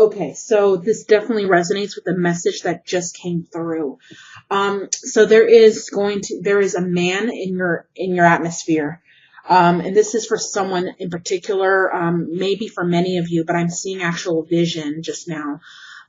Okay, so this definitely resonates with the message that just came through. So there is a man in your atmosphere. And this is for someone in particular, maybe for many of you, but I'm seeing actual vision just now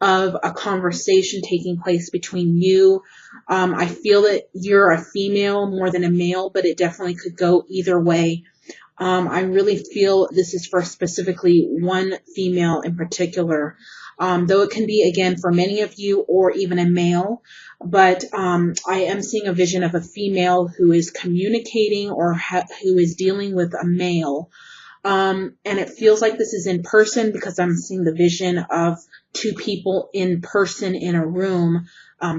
of a conversation taking place between you. I feel that you're a female more than a male, but it definitely could go either way. I really feel this is for specifically one female in particular, though it can be, again, for many of you or even a male. But I am seeing a vision of a female who is communicating or who is dealing with a male. And it feels like this is in person because I'm seeing the vision of two people in person in a room,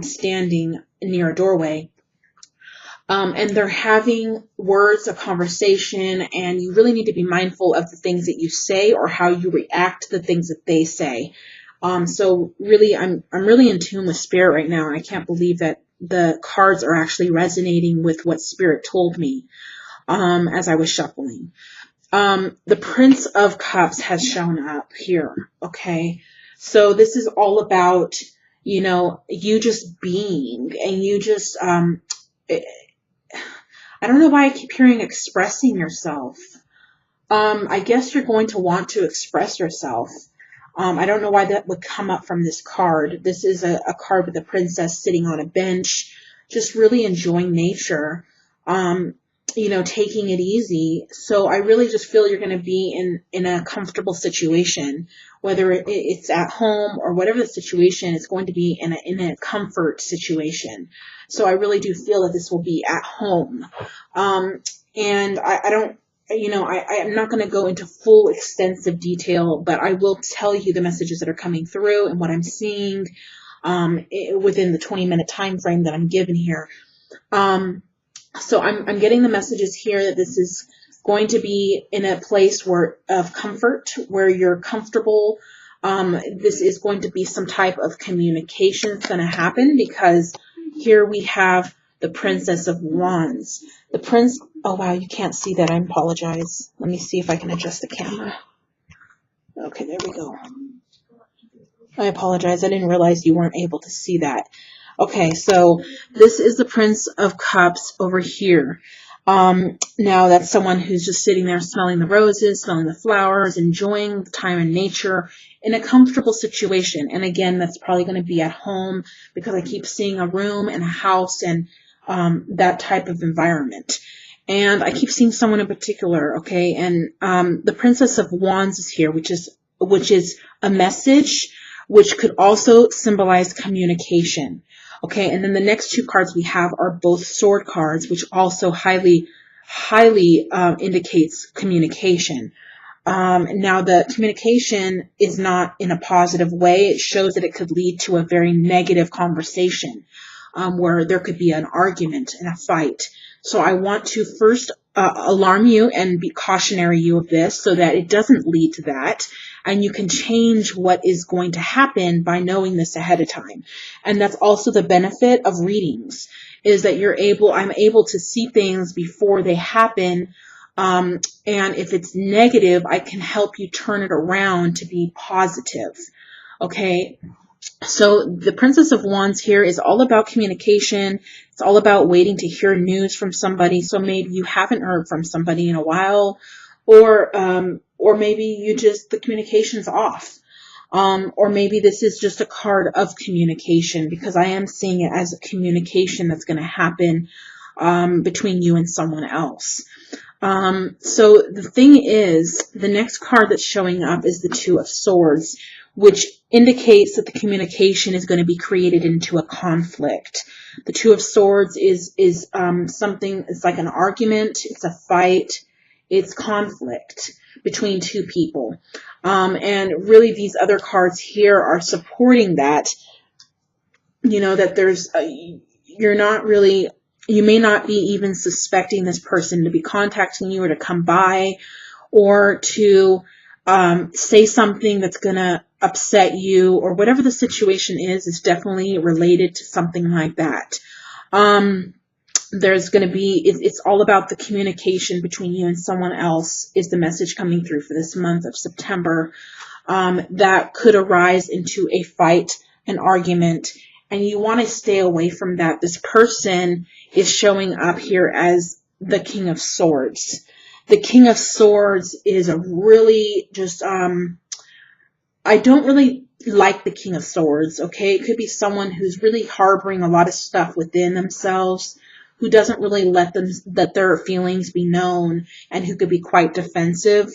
standing near a doorway. And they're having words, a conversation, and you really need to be mindful of the things that you say or how you react to the things that they say. So really, I'm really in tune with Spirit right now, and I can't believe that the cards are actually resonating with what Spirit told me as I was shuffling. The Prince of Cups has shown up here, okay? So this is all about, you just being, and you just, I don't know why I keep hearing expressing yourself. I guess you're going to want to express yourself. I don't know why that would come up from this card. This is a card with a princess sitting on a bench, just really enjoying nature, taking it easy. So I really just feel you're going to be in a comfortable situation, whether it's at home or whatever the situation, it's going to be in a comfort situation. So I really do feel that this will be at home. And I don't, I'm not going to go into full extensive detail, but I will tell you the messages that are coming through and what I'm seeing within the 20-minute time frame that I'm given here. So I'm getting the messages here that this is going to be in a place of comfort, where you're comfortable. This is going to be some type of communication that's going to happen, because here we have the Princess of Wands. The Prince, oh wow, you can't see that. I apologize. Let me see if I can adjust the camera. Okay, there we go. I apologize. I didn't realize you weren't able to see that. Okay, so this is the Prince of Cups over here. Now that's someone who's just sitting there smelling the roses, smelling the flowers, enjoying the time in nature in a comfortable situation. And again, that's probably going to be at home, because I keep seeing a room and a house and that type of environment. And I keep seeing someone in particular, okay? And the Princess of Wands is here, which is a message, which could also symbolize communication. Okay, and then the next two cards we have are both sword cards, which also highly indicates communication. Now, the communication is not in a positive way. It shows that it could lead to a very negative conversation, where there could be an argument and a fight. So I want to first alarm you and be cautionary you of this, so that it doesn't lead to that. And you can change what is going to happen by knowing this ahead of time. And that's also the benefit of readings, is that I'm able to see things before they happen. And if it's negative, I can help you turn it around to be positive. Okay. So the Princess of Wands here is all about communication. It's all about waiting to hear news from somebody. So maybe you haven't heard from somebody in a while, or maybe the communication's off. Or maybe this is just a card of communication, because I am seeing it as a communication that's going to happen between you and someone else. So the thing is, the next card that's showing up is the Two of Swords, which indicates that the communication is going to be created into a conflict. The Two of Swords is something, it's like an argument, it's a fight, it's conflict between two people. And really these other cards here are supporting that, that there's, you may not be even suspecting this person to be contacting you, or to come by, or to say something that's going to upset you, or whatever the situation is definitely related to something like that. There's going to be, it's all about the communication between you and someone else is the message coming through for this month of September. that could arise into a fight, an argument, and you want to stay away from that. This person is showing up here as the King of Swords. The King of Swords is a really just, I don't really like the King of Swords, okay? It could be someone who's really harboring a lot of stuff within themselves, who doesn't really let their feelings be known, and who could be quite defensive.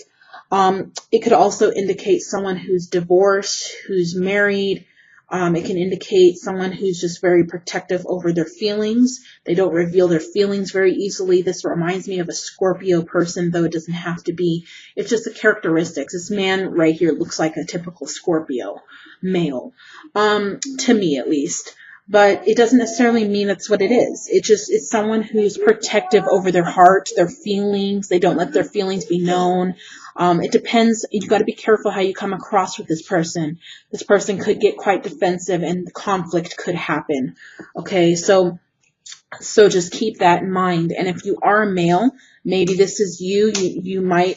It could also indicate someone who's divorced, who's married. It can indicate someone who's just very protective over their feelings. They don't reveal their feelings very easily. This reminds me of a Scorpio person, though it doesn't have to be. It's just the characteristics. This man right here looks like a typical Scorpio male, to me at least. But it doesn't necessarily mean that's what it is. It's someone who's protective over their heart, their feelings. They don't let their feelings be known. It depends. You've got to be careful how you come across with this person. This person could get quite defensive and conflict could happen. Okay, so just keep that in mind. And if you are a male, maybe this is you might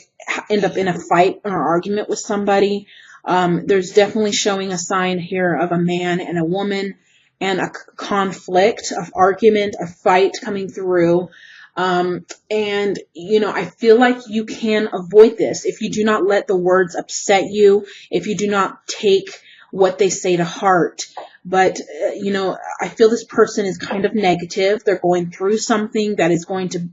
end up in a fight or argument with somebody. There's definitely showing a sign here of a man and a woman, and a conflict, of argument, a fight coming through. And, I feel like you can avoid this if you do not let the words upset you, if you do not take what they say to heart. But, I feel this person is kind of negative. They're going through something that is going to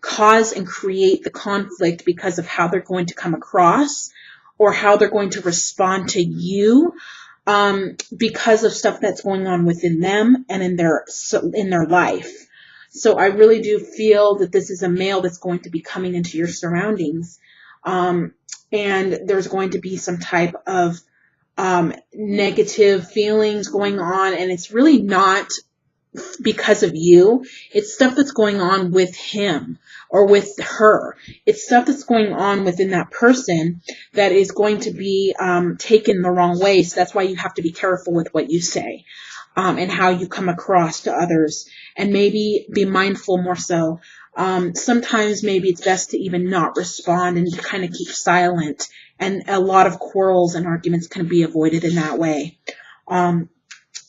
cause and create the conflict because of how they're going to come across or how they're going to respond to you. Because of stuff that's going on within them and in their life. So I really do feel that this is a male that's going to be coming into your surroundings. And there's going to be some type of negative feelings going on, and it's really not because of you. It's stuff that's going on with him or with her. It's stuff that's going on within that person that is going to be taken the wrong way. So that's why you have to be careful with what you say and how you come across to others, and maybe be mindful more so. Sometimes maybe it's best to even not respond and to kind of keep silent, and a lot of quarrels and arguments can be avoided in that way.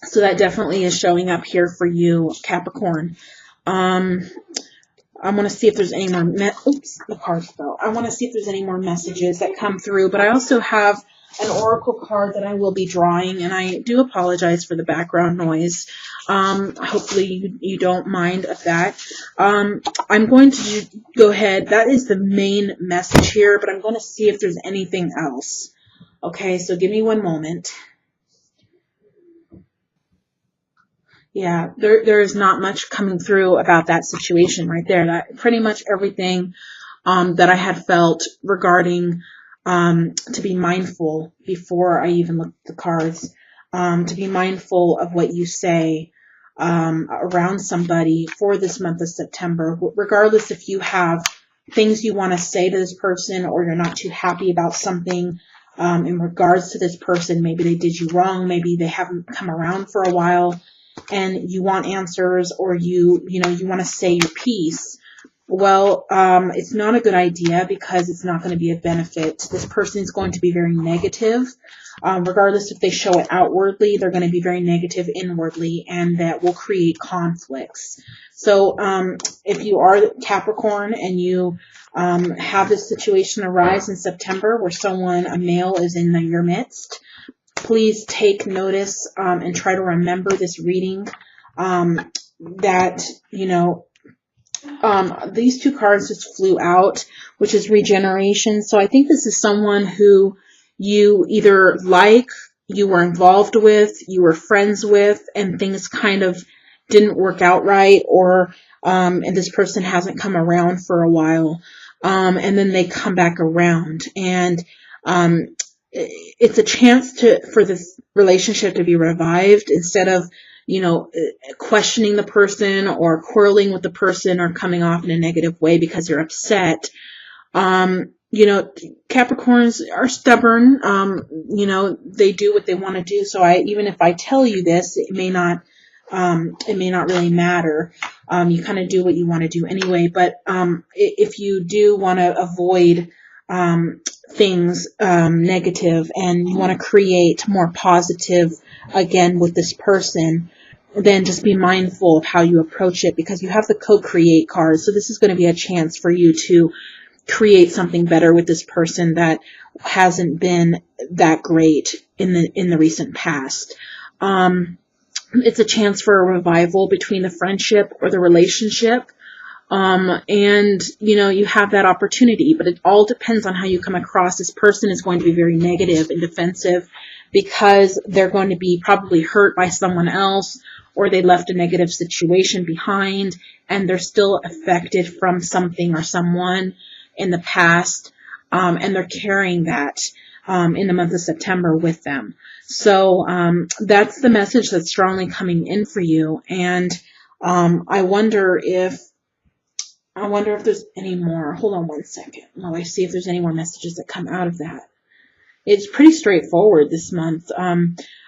So that definitely is showing up here for you, Capricorn. I want to see if there's any more, the cards fell. I want to see if there's any more messages that come through, but I also have an oracle card that I will be drawing, and I do apologize for the background noise. Hopefully you don't mind of that. I'm going to go ahead. That is the main message here, but I'm going to see if there's anything else. Okay, so give me one moment. Yeah, there is not much coming through about that situation right there. That pretty much everything that I had felt regarding to be mindful before I even looked at the cards, to be mindful of what you say around somebody for this month of September, regardless if you have things you want to say to this person or you're not too happy about something in regards to this person. Maybe they did you wrong. Maybe they haven't come around for a while, and you want answers, or you want to say your piece. Well, it's not a good idea because it's not going to be a benefit. This person is going to be very negative. Regardless if they show it outwardly, they're going to be very negative inwardly, and that will create conflicts. So if you are Capricorn and you have this situation arise in September where a male is in your midst, please take notice and try to remember this reading, that, these two cards just flew out, which is regeneration. So I think this is someone who you either you were involved with, you were friends with, and things kind of didn't work out right, or and this person hasn't come around for a while, and then they come back around, and it's a chance for this relationship to be revived instead of questioning the person or quarreling with the person or coming off in a negative way because you're upset. Capricorns are stubborn. They do what they want to do. So even if I tell you this, it may not really matter. You kind of do what you want to do anyway. But if you do want to avoid things negative, and you want to create more positive again with this person, then just be mindful of how you approach it, because you have the co-create card. So this is going to be a chance for you to create something better with this person that hasn't been that great in the recent past. It's a chance for a revival between the friendship or the relationship. And you have that opportunity, but it all depends on how you come across. This person is going to be very negative and defensive because they're going to be probably hurt by someone else, or they left a negative situation behind and they're still affected from something or someone in the past. And they're carrying that, in the month of September with them. So, that's the message that's strongly coming in for you. And, I wonder if there's any more. Hold on one second while I see if there's any more messages that come out of that. It's pretty straightforward this month.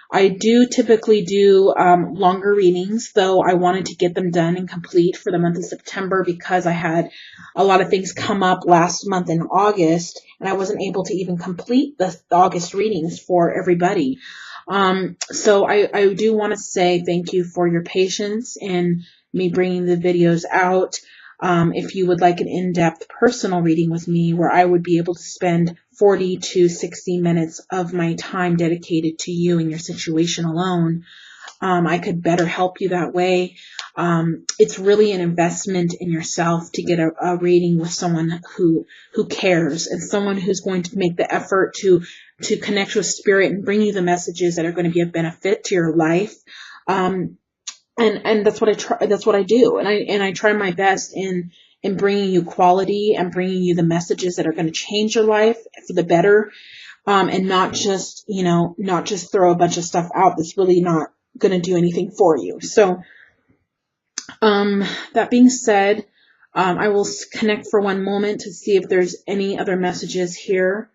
I do typically do longer readings, though I wanted to get them done and complete for the month of September because I had a lot of things come up last month in August, and I wasn't able to even complete the August readings for everybody. So I do want to say thank you for your patience in me bringing the videos out. If you would like an in-depth personal reading with me where I would be able to spend 40 to 60 minutes of my time dedicated to you and your situation alone, I could better help you that way. It's really an investment in yourself to get a reading with someone who cares, and someone who's going to make the effort to connect with spirit and bring you the messages that are going to be of benefit to your life. And that's what I try. That's what I do. And I try my best in bringing you quality and bringing you the messages that are going to change your life for the better. And not just throw a bunch of stuff out that's really not going to do anything for you. So, that being said, I will connect for one moment to see if there's any other messages here.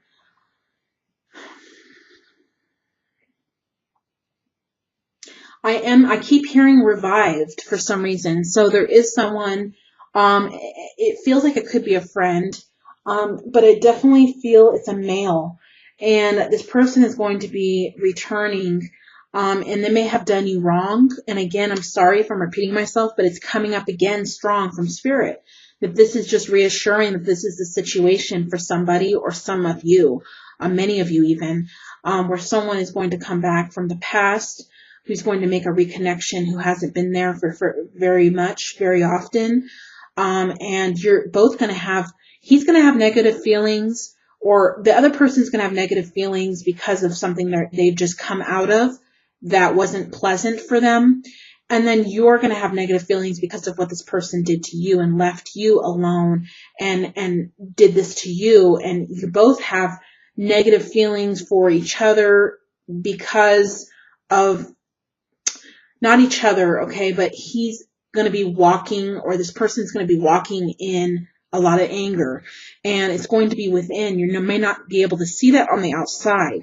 I keep hearing revived for some reason. So there is someone, it feels like it could be a friend, but I definitely feel it's a male. And this person is going to be returning, and they may have done you wrong. And again, I'm sorry if I'm repeating myself, but it's coming up again strong from spirit, that this is just reassuring that this is the situation for somebody or some of you, many of you even, where someone is going to come back from the past, who's going to make a reconnection, who hasn't been there for very often. And you're both going to have, he's going to have negative feelings, or the other person's going to have negative feelings because of something that they've just come out of that wasn't pleasant for them. And then you're going to have negative feelings because of what this person did to you and left you alone and did this to you. And you both have negative feelings for each other because of, not each other, okay, but he's going to be walking, or this person's going to be walking in a lot of anger, and it's going to be within. You may not be able to see that on the outside,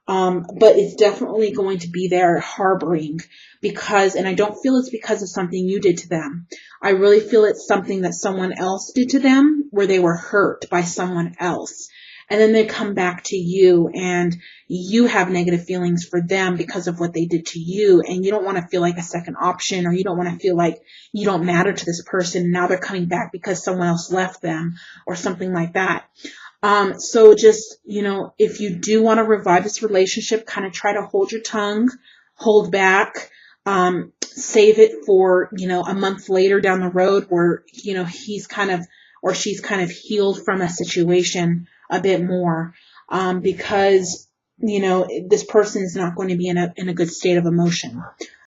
but it's definitely going to be there harboring and I don't feel it's because of something you did to them. I really feel it's something that someone else did to them, where they were hurt by someone else. And then they come back to you and you have negative feelings for them because of what they did to you. And you don't want to feel like a second option, or you don't want to feel like you don't matter to this person. Now they're coming back because someone else left them or something like that. So just, if you do want to revive this relationship, kind of try to hold your tongue, hold back, save it for, a month later down the road where, he's kind of, or she's kind of healed from a situation a bit more, because, this person is not going to be in a good state of emotion.